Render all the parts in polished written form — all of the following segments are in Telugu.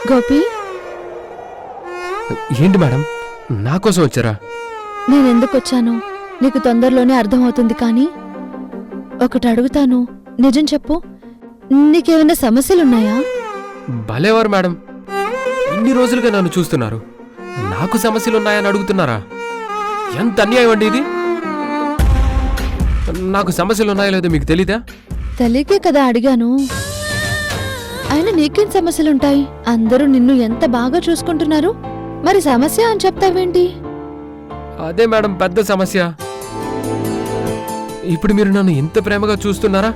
గోపి, ఏంటి మేడం, నా కోసం వచ్చారా? నేనెందుకు వచ్చాను నీకు తొందరలోనే అర్థమవుతుంది. కానీ ఒకటి అడుగుతాను, నిజం చెప్పు. నీకేమైనా సమస్యలున్నాయా? భలేవారు మేడం, ఇన్ని రోజులుగా నన్ను చూస్తున్నారు, నాకు సమస్యలున్నాయని అడుగుతున్నారా? ఎంత అన్యాయం అండి ఇది. నాకు సమస్యలున్నాయో లేదో మీకు తెలీదా? తెలియకే కదా అడిగాను. అయినా నీకేం సమస్యలుంటాయి? అందరూ నిన్ను ఎంత బాగా చూసుకుంటున్నారు, మరి సమస్య అని చెప్తావేంటి? అదే మేడం పెద్ద సమస్య. ఇప్పుడు మీరు నన్ను ఇంత ప్రేమగా చూస్తున్నారా,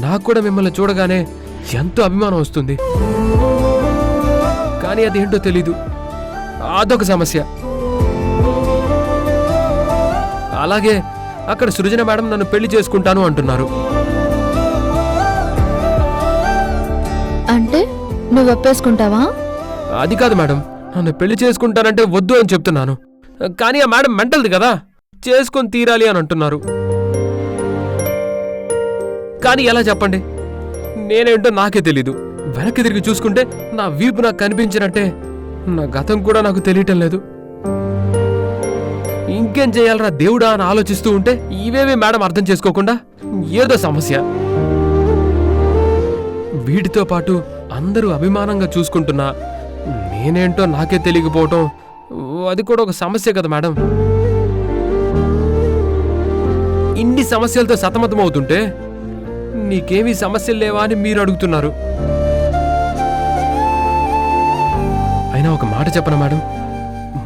నాకు కూడా మిమ్మల్ని చూడగానే ఎంతో అభిమానం వస్తుంది. కానీ అదేంటో తెలీదు, అదొక సమస్య. అలాగే అక్కడ సృజన మేడం నన్ను పెళ్లి చేసుకుంటాను అంటున్నారు. అంటే నువ్వు ఒప్పేసుకుంటావా? అది కాదు మేడం, నన్ను పెళ్లి చేసుకుంటానంటే వద్దు అని చెప్తున్నాను. కానీ ఆ మేడం మెంటల్ది కదా, చేసుకొని తీరాలి అని అంటున్నారు. కానీ ఎలా చెప్పండి, నేనేంటో నాకే తెలీదు. వెనక్కి తిరిగి చూసుకుంటే నా వీపు నాకు కనిపించినట్టే, నా గతం కూడా నాకు తెలియటం లేదు. ఇంకేం చేయాలరా దేవుడా అని ఆలోచిస్తూ ఉంటే ఇవేవే మేడం అర్థం చేసుకోకుండా ఏదో సమస్య. వీటితో పాటు అందరూ అభిమానంగా చూసుకుంటున్నా నేనేంటో నాకే తెలియకపోవటం, అది కూడా ఒక సమస్య కదా మేడం. ఇన్ని సమస్యలతో సతమతమవుతుంటే నీకేమీ సమస్యలు లేవా అని మీరు అడుగుతున్నారు. అయినా ఒక మాట చెప్పనా మేడం,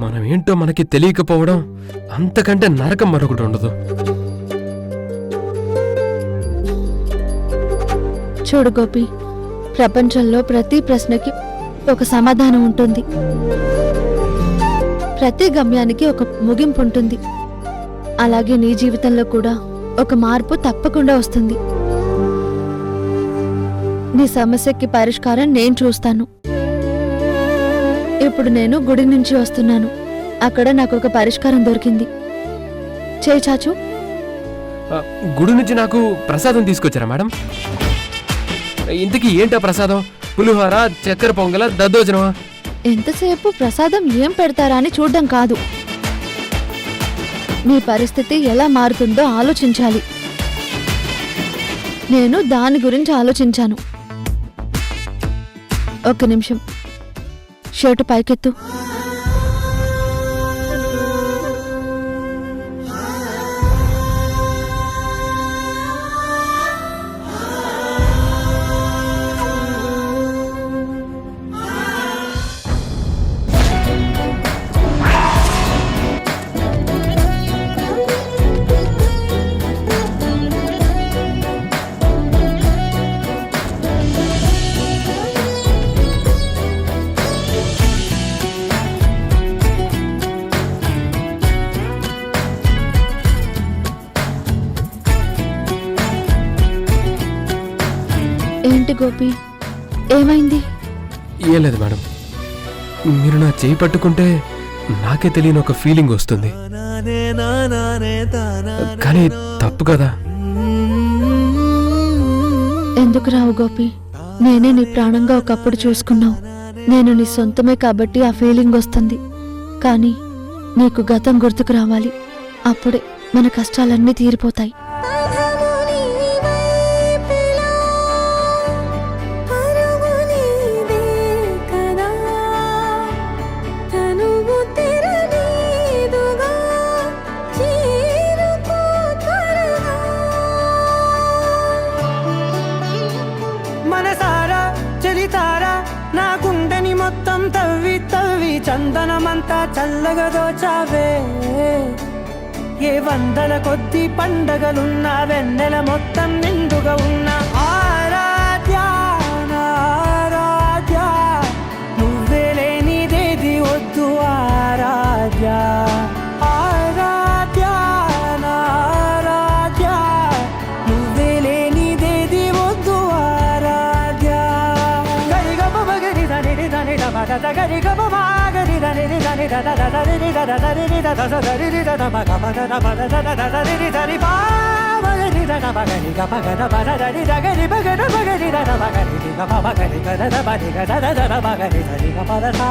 మనం ఏంటో మనకి తెలియకపోవడం అంతకంటే నరకం మరొకటి ఉండదు. చూడు గోపి, ప్రపంచంలో ప్రతి ప్రశ్నకి ఒక సమాధానం ఉంటుంది, ప్రతి గమ్యానికి ఒక ముగింపు ఉంటుంది. అలాగే నీ జీవితంలో కూడా ఒక మార్పు తప్పకుండా వస్తుంది. నీ సమస్యకి పరిష్కారం నేను చూస్తాను. ఇప్పుడు నేను గుడి నుంచి వస్తున్నాను, అక్కడ నాకు ఒక పరిష్కారం దొరికింది. చేయి చాచు. గుడి నుంచి నాకు ప్రసాదం తీసుకొచ్చారా మేడం? ఇంతకీ ఏంటా ప్రసాదం? పులిహోర, చక్కెర పొంగల, దద్దోజనమా? ఎంతసేపు ప్రసాదం ఏం పెడతారా అని చూడ్డం కాదు, నీ పరిస్థితి ఎలా మారుతుందో ఆలోచించాలి. నేను దాని గురించి ఆలోచించాను. ఒక్క నిమిషం, షర్టు పైకెత్తు. ఏంటి గోపి, ఏమైంది? ఏం లేదు మేడం, మీరు నా చేయి పట్టుకుంటే నాకే తెలియని ఒక ఫీలింగ్ వస్తుంది. కానీ తప్పు కదా. ఎందుకు రావు గోపి, నేనే నీ ప్రాణంగా ఒకప్పుడు చూసుకున్నావు. నేను నీ సొంతమే కాబట్టి ఆ ఫీలింగ్ వస్తుంది. కానీ నీకు గతం గుర్తుకు రావాలి, అప్పుడే మన కష్టాలన్నీ తీరిపోతాయి. మొత్తం తవ్వి తవ్వి చందనమంతా చల్లగా దోచావే. ఏ వందల కొద్ది పండగలున్నా వెన్నెల మొత్తం నిండుగా ఉన్న ఆరాధ్య ఆరాధ్య, నువ్వే లేనిదేది వద్దు ఆరాధ్య. ఆరాధ్య ఆరాధ్య, నువ్వే లేనిదేది వద్దు ఆరాధ్య. గరిగ బగరి దని దని డబద గరి గబ మాగరి దని దని దద దద దని దద దని దద దద దని దద మగ మగ దద దద దని దని బా బగరి ద బగరి గ బగద బరరి దగరి బగద బగరి ద బగరి గ బగరి గద బగరి గద ద బగరి ద గ బదసా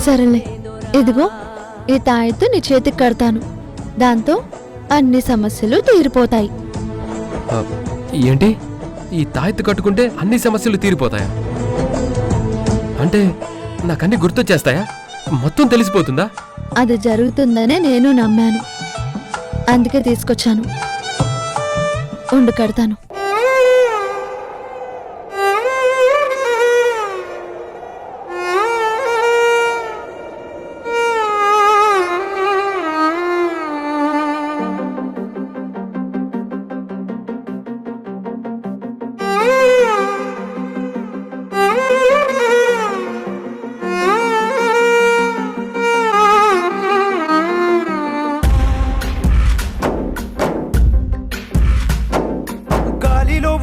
సరేలే, ఇదిగో ఈ తాయెత్తు నీ చేతికి కడతాను. దాంతో అన్ని సమస్యలు తీరిపోతాయి. ఏంటి, ఈ తాయెత్తు కట్టుకుంటే అన్ని సమస్యలు తీరిపోతాయా? అంటే నాకన్నీ గుర్తొచ్చేస్తాయా? మొత్తం తెలిసిపోతుందా? అది జరుగుతుందనే నేను నమ్మాను, అందుకే తీసుకొచ్చాను. ఉండు, కడతాను.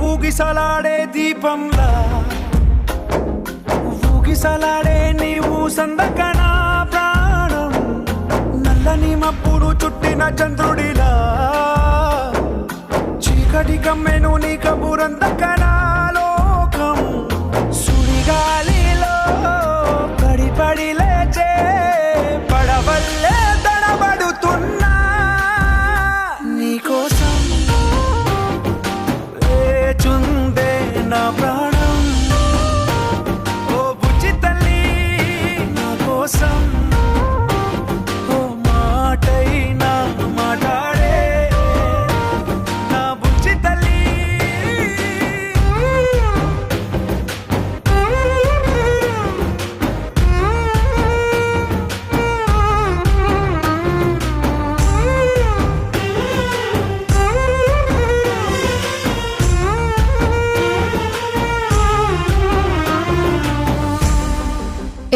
ఊగిసలాడే దీపంలా ఊగిసలాడే నీవు సందకన ప్రాణం నల్లని మబ్బులు చుట్టిన చంద్రుడిలా చీకటి కమ్మెను నీ కబురందకన లోకం సుడిగాలిలో పడిపడి లేచే పడవల్లే తడబడుతున్నా నీకోసం చుందే నా ప్రాణం ఓ బుజ్జి తల్లి నా కోసం ఓ మాటైనా మాట్లాడే నా బుజ్జి తల్లి.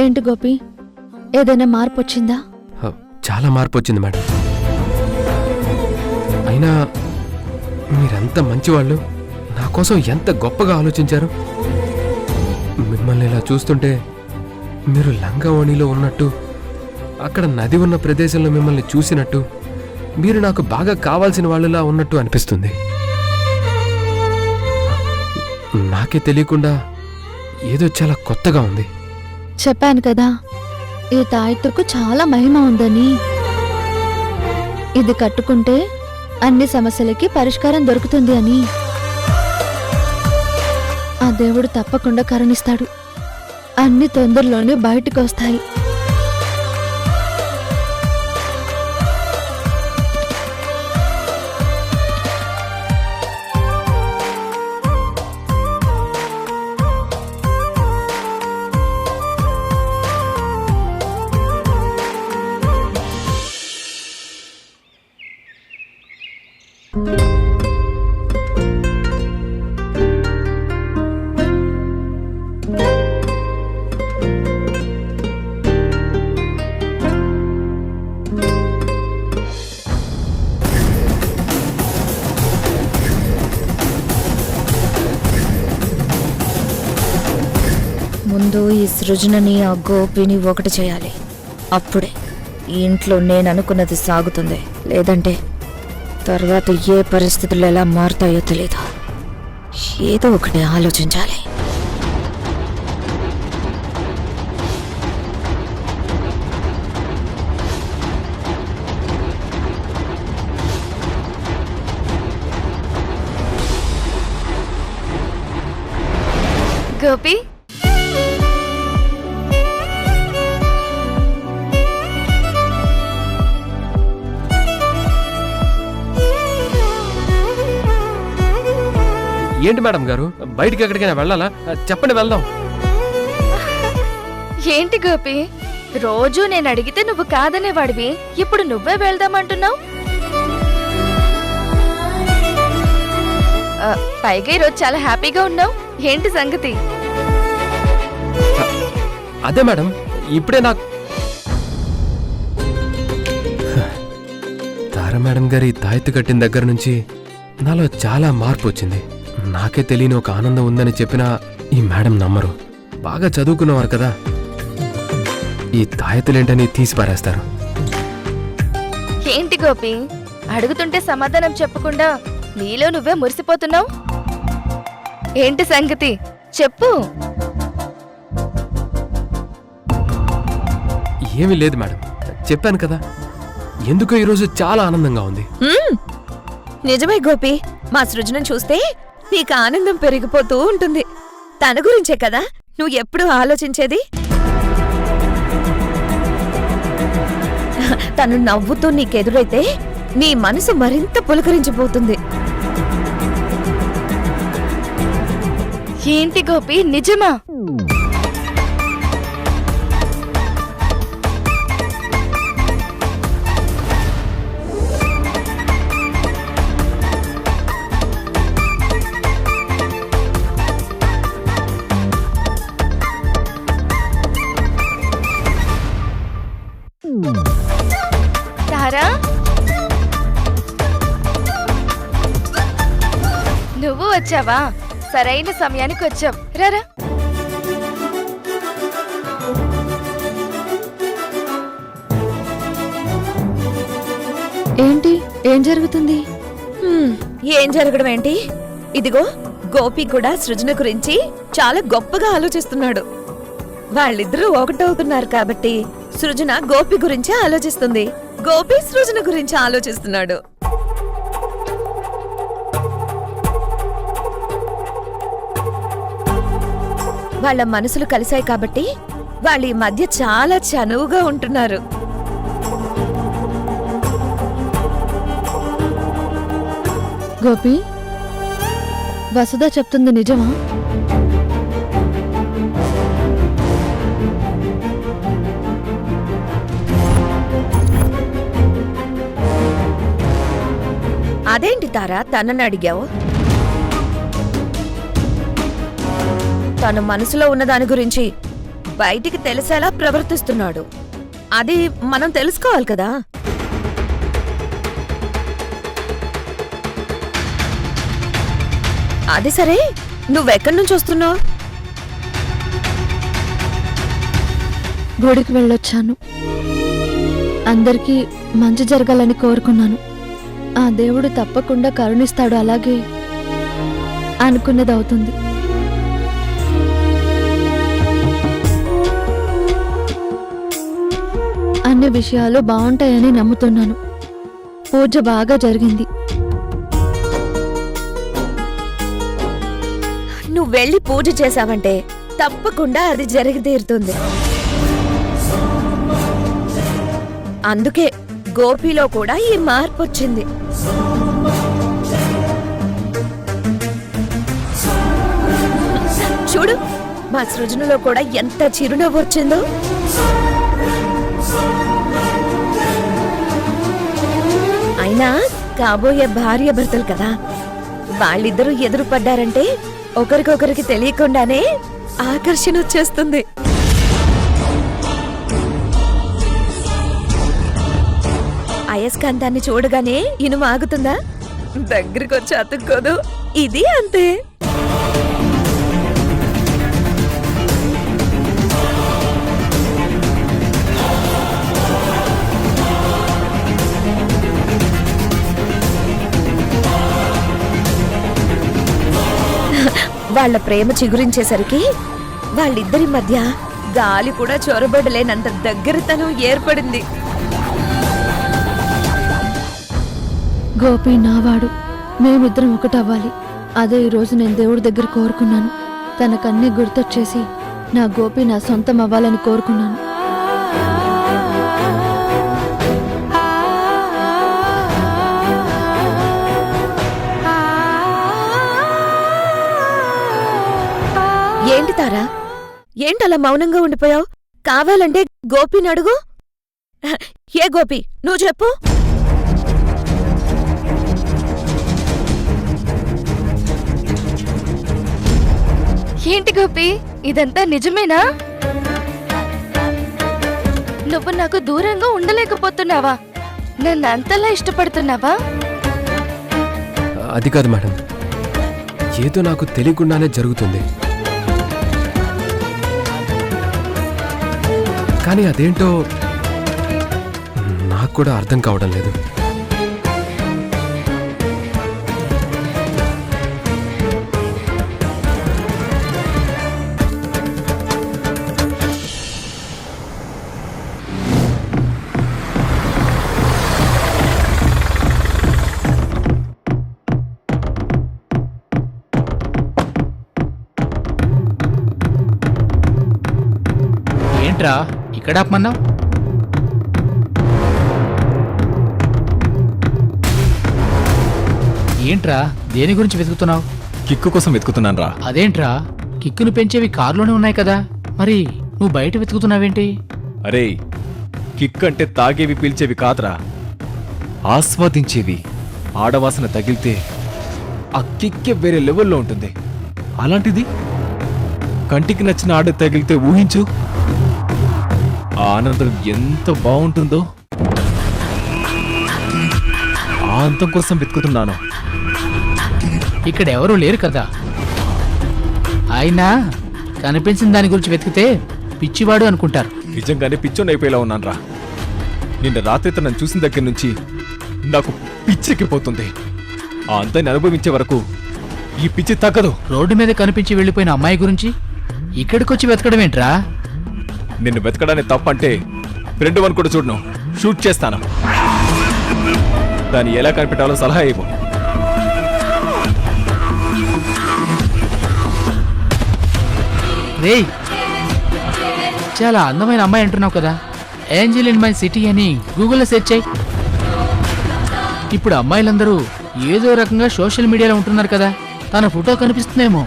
ఏంటి గోపి, ఏదైనా మార్పు వచ్చిందా? చాలా మార్పు వచ్చింది మేడం. అయినా మీరెంత మంచివాళ్ళు, నా కోసం ఎంత గొప్పగా ఆలోచించారు. మిమ్మల్ని ఇలా చూస్తుంటే మీరు లంగావణిలో ఉన్నట్టు, అక్కడ నది ఉన్న ప్రదేశంలో మిమ్మల్ని చూసినట్టు, మీరు నాకు బాగా కావాల్సిన వాళ్ళలా ఉన్నట్టు అనిపిస్తుంది. నాకే తెలియకుండా ఏదో చాలా కొత్తగా ఉంది. చెప్పాను కదా, ఈ తాయెత్తుకు చాలా మహిమ ఉందని. ఇది కట్టుకుంటే అన్ని సమస్యలకి పరిష్కారం దొరుకుతుంది అని. ఆ దేవుడు తప్పకుండా కరుణిస్తాడు. అన్ని తొందరలోనే బయటకు వస్తాయి. ముందు ఈ సృజనని ఆ గోపిని ఒకటి చేయాలి. అప్పుడే ఈ ఇంట్లో నేను అనుకున్నది సాగుతుంది. లేదంటే తర్వాత ఏ పరిస్థితులు ఎలా మారుతాయో తెలీదు. ఏదో ఒకటి ఆలోచించాలి. గోపి, ఏంటి మేడం గారు, బయటికి ఎక్కడికైనా వెళ్ళాలా? చెప్పండి, వెళ్దాం. ఏంటి గోపి, రోజూ నేను అడిగితే నువ్వు కాదనేవాడివి, ఇప్పుడు నువ్వే వెళ్దామంటున్నావు. పైగా ఈరోజు చాలా హ్యాపీగా ఉన్నావు, ఏంటి సంగతి? అదే మేడం, ఇప్పుడే నాకు తారా మేడం గారి తాయెత్తు కట్టిన దగ్గర నుంచి నాలో చాలా మార్పు వచ్చింది. నాకే తెలియని ఒక ఆనందం ఉందని చెప్పినా ఈ మేడం నమ్మరు. బాగా చదువుకున్నవారు కదా, ఈ తాయెత్తులేంటని తీసి పారేస్తారు. ఏంటి గోపి, అడుగుతుంటే సమాధానం చెప్పకుండా నీలో నువ్వే మురిసిపోతున్నావు? ఏంటి సంగతి చెప్పు. ఏమీ లేదు మేడం, చెప్పాను కదా. ఎందుకో ఈరోజు చాలా ఆనందంగా ఉంది. నిజమే గోపి, మా సృజనం చూస్తే నీకు ఆనందం పెరిగిపోతూ ఉంటుంది. తన గురించే కదా నువ్వు ఎప్పుడు ఆలోచించేది. తను నవ్వుతూ నీకెదురైతే నీ మనసు మరింత పులకరించిపోతుంది. ఏంటి గోపి, నిజమా? తారా, నువ్వు వచ్చావా? సరైన సమయానికి వచ్చావు. రారా. ఏంటి, ఏం జరుగుతుంది? ఏం జరగడం ఏంటి? ఇదిగో గోపి కూడా సృజన గురించి చాలా గొప్పగా ఆలోచిస్తున్నాడు. వాళ్ళిద్దరూ ఒకటవుతున్నారు కాబట్టి సృజన గోపి గురించి ఆలోచిస్తుంది, గోపి సృజన గురించి ఆలోచిస్తున్నాడు. వాళ్ళ మనసులు కలిశాయి కాబట్టి వాళ్ళ ఈ మధ్య చాలా చనువుగా ఉంటున్నారు. గోపి, వసుధ చెప్తుంది నిజమా? అదేంటి తారా తనని అడిగావు? తన మనసులో ఉన్న దాని గురించి బయటికి తెలిసేలా ప్రవర్తిస్తున్నాడు. అది మనం తెలుసుకోవాలి కదా. అది సరే, నువ్వెక్కడి నుంచి వస్తున్నావు? గుడికి వెళ్ళొచ్చాను. అందరికీ మంచి జరగాలని కోరుకున్నాను. ఆ దేవుడు తప్పకుండా కరుణిస్తాడు. అలాగే అనుకున్నది అవుతుంది. అన్ని విషయాలు బాగుంటాయని నమ్ముతున్నాను. పూజ బాగా జరిగింది. నువ్వు వెళ్ళి పూజ చేశావంటే తప్పకుండా అది జరిగి తీరుతుంది. అందుకే గోపిలో కూడా ఈ మార్పు వచ్చింది. చూడు, మా సృజనలో కూడా ఎంత చిరునవ్వు వచ్చిందో. అయినా కాబోయే భార్య భర్తలు కదా, వాళ్ళిద్దరూ ఎదురుపడ్డారంటే ఒకరికొకరికి తెలియకుండానే ఆకర్షణ వచ్చేస్తుంది. అయస్కాంతాన్ని చూడగానే ఇనుము ఆగుతుందా? దగ్గరికి వచ్చి అతుక్కోదు. ఇది అంతే. వాళ్ళ ప్రేమ చిగురించేసరికి వాళ్ళిద్దరి మధ్య గాలి కూడా చొరబడలేనంత దగ్గరతనం ఏర్పడింది. గోపి నావాడు, మేమిద్దరం ఒకటవ్వాలి. అదే ఈరోజు నేను దేవుడి దగ్గర కోరుకున్నాను. తనకన్నీ గుర్తొచ్చేసి నా గోపి నా సొంతం అవ్వాలని కోరుకున్నాను. ఏంటి తారా, ఏంటలా మౌనంగా ఉండిపోయావు? కావాలంటే గోపిని అడుగు. ఏ గోపి, నువ్వు చెప్పు. ఏంటి గోపి, ఇదంతా నిజమేనా? నువ్వు నాకు దూరంగా ఉండలేకపోతున్నావా? నన్ను అంతలా ఇష్టపడుతున్నావా? అది కాదు మేడం, ఏదో నాకు తెలియకుండానే జరుగుతుంది. కానీ అదేంటో నాకు కూడా అర్థం కావడం లేదు. ఏంట్రా ఇక్కడ ఆపమన్నావు? ఏంట్రా దేని గురించి వెతుకుతున్నావు? కిక్కు కోసం వెతుకుతున్నాను రా. అదేంట్రా కిక్కును పెంచేవి కారులోనే ఉన్నాయి కదా, మరి నువ్వు బయట వెతుకుతున్నావేంటి? అరే, కిక్ అంటే తాగేవి పీల్చేవి కాదురా, ఆస్వాదించేవి. ఆడవాసన తగిలితే ఆ కిక్కే వేరే లెవెల్లో ఉంటుంది. అలాంటిది కంటికి నచ్చిన ఆడ తగిలితే ఊహించు, ఆ ఆనందం ఎంత బాగుంటుందో. ఆ అంతం కోసం వెతుకుతున్నాను. ఇక్కడ ఎవరూ లేరు కదా. అయినా కనిపించిన దాని గురించి వెతికితే పిచ్చివాడు అనుకుంటారు. నిజంగానే పిచ్చోని అయిపోయేలా ఉన్నాను రా. నిన్న రాత్రి నన్ను చూసిన దగ్గర నుంచి నాకు పిచ్చెక్కిపోతుంది. ఆ అంతాన్ని అనుభవించే వరకు ఈ పిచ్చి తగ్గదు. రోడ్డు మీద కనిపించి వెళ్ళిపోయిన అమ్మాయి గురించి ఇక్కడికొచ్చి వెతకడం ఏంట్రా? నిన్ను వెతకడానికి తప్పంటే ఫ్రెండ్ వన్ కూడా చూడను, షూట్ చేస్తాను. దాన్ని ఎలా కనిపెట్టాలో సలహా ఇవ్వు. రేయ్, చాలా అందమైన అమ్మాయి అంటున్నావు కదా, ఏంజల్ ఇన్ మై సిటీ అని గూగుల్లో సెర్చ్ చేయి. ఇప్పుడు అమ్మాయిలందరూ ఏదో రకంగా సోషల్ మీడియాలో ఉంటున్నారు కదా, తన ఫోటో కనిపిస్తుందేమో.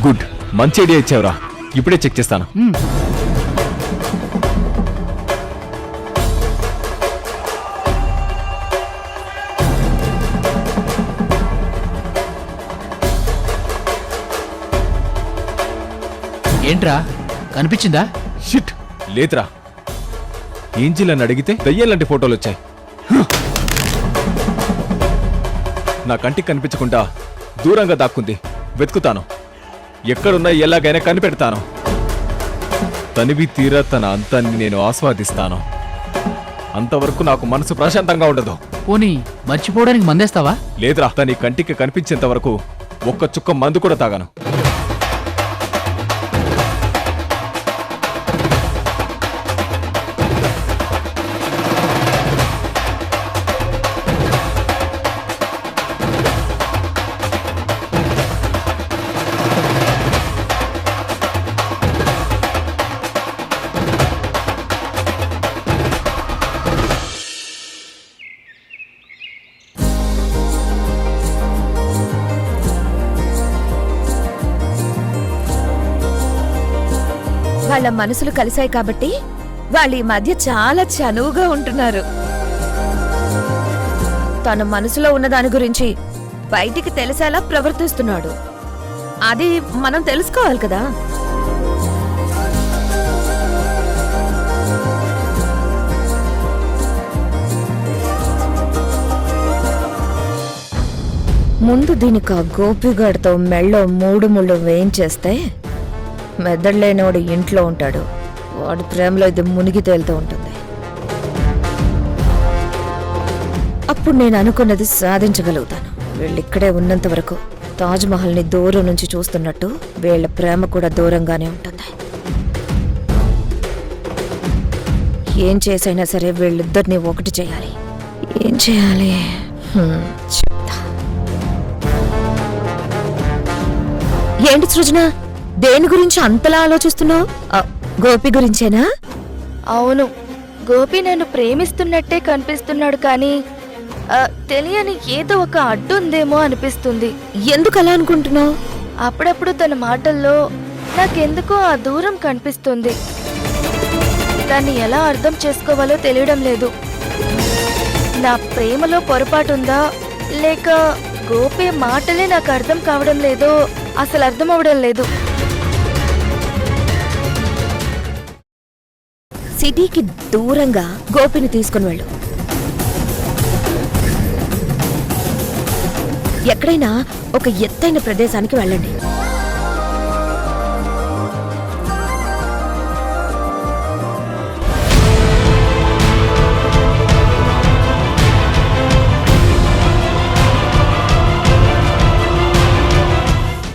గుడ్, మంచి ఐడియా ఇచ్చావురా. ఇప్పుడే చెక్ చేస్తాను. ఏంట్రా కనిపించిందా? షిట్, లేదురా. ఏంజిల్ అని అడిగితే దయ్యాలంటి ఫోటోలు వచ్చాయి. నా కంటికి కనిపించకుండా దూరంగా దాక్కుంది. వెతుకుతాను, ఎక్కడున్నా ఎలాగైనా కనిపెడతాను. తనివి తీరా తన అంతాన్ని నేను ఆస్వాదిస్తాను. అంతవరకు నాకు మనసు ప్రశాంతంగా ఉండదు. పోనీ మర్చిపోవడానికి మందేస్తావా? లేదురా, తన కంటికి కనిపించేంత వరకు ఒక్క చుక్క మందు కూడా తాగాను. వాళ్ళ మనసులు కలిశాయి కాబట్టి వాళ్ళ ఈ మధ్య చాలా చనువుగా ఉంటున్నారు. తన మనసులో ఉన్న దాని గురించి బయటికి తెలిసేలా ప్రవర్తిస్తున్నాడు. అది మనం తెలుసుకోవాలి కదా. ముందు దీనికి ఆ గోపిగాడితో మెళ్ళో 3 ముళ్ళు వేయించేస్తే మెదడులేనోడు ఇంట్లో ఉంటాడు. వాడి ప్రేమలో ఇది మునిగి తేలుతూ ఉంటుంది. అప్పుడు నేను అనుకున్నది సాధించగలుగుతాను. వీళ్ళిక్కడే ఉన్నంత వరకు తాజ్మహల్ని దూరం నుంచి చూస్తున్నట్టు వీళ్ళ ప్రేమ కూడా దూరంగానే ఉంటుంది. ఏం చేసైనా సరే వీళ్ళిద్దరిని ఒకటి చేయాలి. ఏం చేయాలి? చెప్తా. ఏంటి సృజన, దేని గురించి అంతలా ఆలోచిస్తున్నావు? గోపి గురించేనా? అవును, గోపి నన్ను ప్రేమిస్తున్నట్టే కనిపిస్తున్నాడు, కానీ తెలియని ఏదో ఒక అడ్డు ఉందేమో అనిపిస్తుంది. ఎందుకు అలా అనుకుంటున్నావు? అప్పుడప్పుడు తన మాటల్లో నాకెందుకో ఆ దూరం కనిపిస్తుంది. దాన్ని ఎలా అర్థం చేసుకోవాలో తెలియడం లేదు. నా ప్రేమలో పొరపాటుందా, లేక గోపి మాటలే నాకు అర్థం కావడం లేదో అసలు అర్థం అవడం లేదు. సిటీకి దూరంగా గోపిని తీసుకుని వెళ్ళు. ఎక్కడైనా ఒక ఎత్తైన ప్రదేశానికి వెళ్ళండి.